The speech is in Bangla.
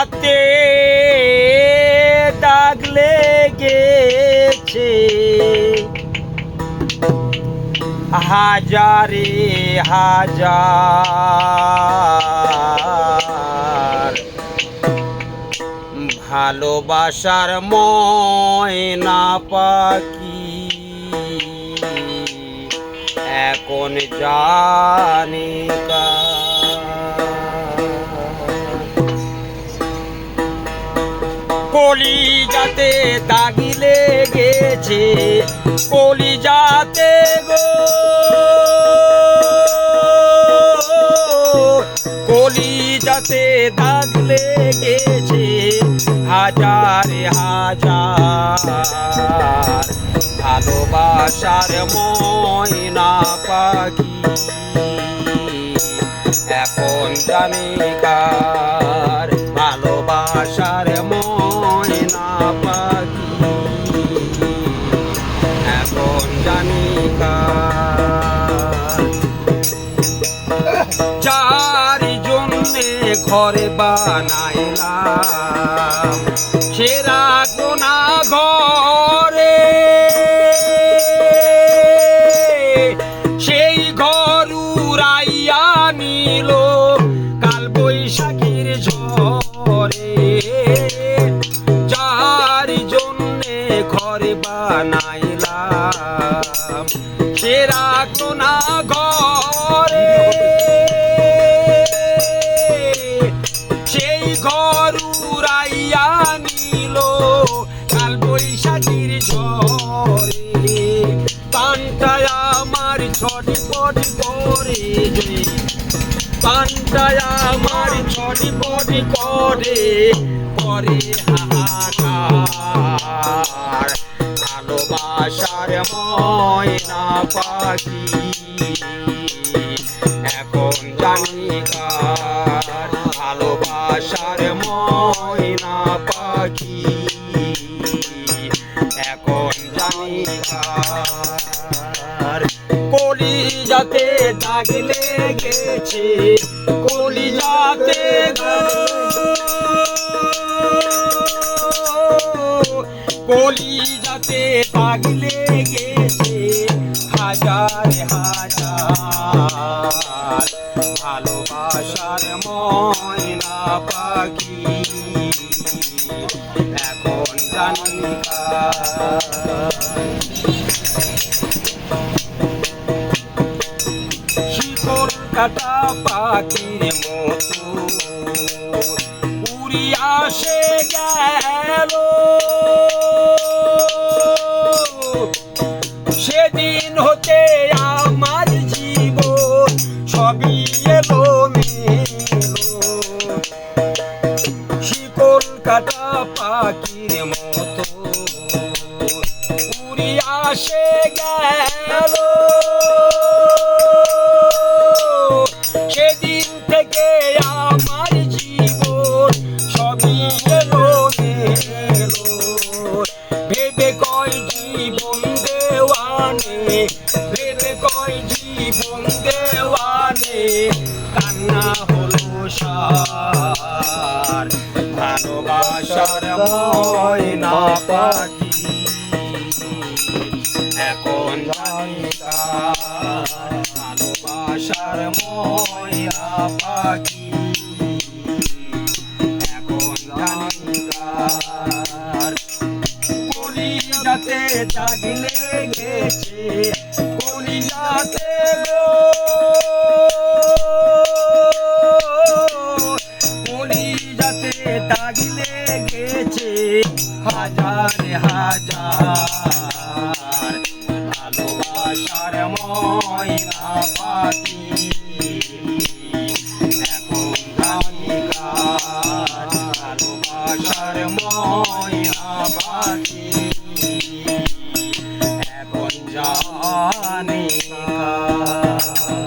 যাতে দাগ লেগেছে হাজারে হাজার ভালোবাসার ময়না পাখি এখন জানি কলিজাতে দাগ লেগেছে কলিজাতে গো কলিজাতে দাগ লেগেছে হাজারে হাজার ভালোবাসার ময়না পাখি এখন জানি কার ভালোবাসার ময়না পাখি এখন জানি কার যার জন্যে ঘরে বানাইলাম সেরা কোনা ঘরে সেই ঘর উড়াইয়া নিল কাল বৈশাখীর ঝড়ে যার জন্যে ঘরে বানাইলাম সেরা কোনা ঘরে সেই ঘর উড়াইয়া নিল কাল বৈশাখীর ঝড়ে পান্তায় আমার ছটপট করে পান্তায় আমার ছটপট করে করে হাহাকার ভালোবাসার ময়না পাখি এখন জানি কার ভালোবাসার ময়না পাখি এখন জানি কার কলিজাতে দাগ লেগেছে কলিজাতে গো কলিজাতে দাগ লেগেছে হাজারে হাজার ভালোবাসার ময়না পাখি এখন জানি শিকল কাটা পাখির মতো উড়িয়া সে গেল সেদিন হতে আমার জীবন সবই এলো মেলো শিকল কাটা পাখির মতো উড়িয়া সে গেল সেদিন থেকে আমার জীবন সবই এলো মেলো ভেবে কয় জীবন দেওয়ানে ভেবে কয় জীবন দেওয়ানে কান্না হলো সার ভালোবাসার ময়না পাখি এখন জানি কার ভালোবাসার ময়না পাখি এখন জানি কার কলিজাতে দাগ লেগেছে কলিজাতে গো কলিজাতে দাগ লেগেছে হাজারে হাজার ভালোবাসার ময়না পাখি এখন জানি কার ভালোবাসার ময়না পাখি এখন জানি কার।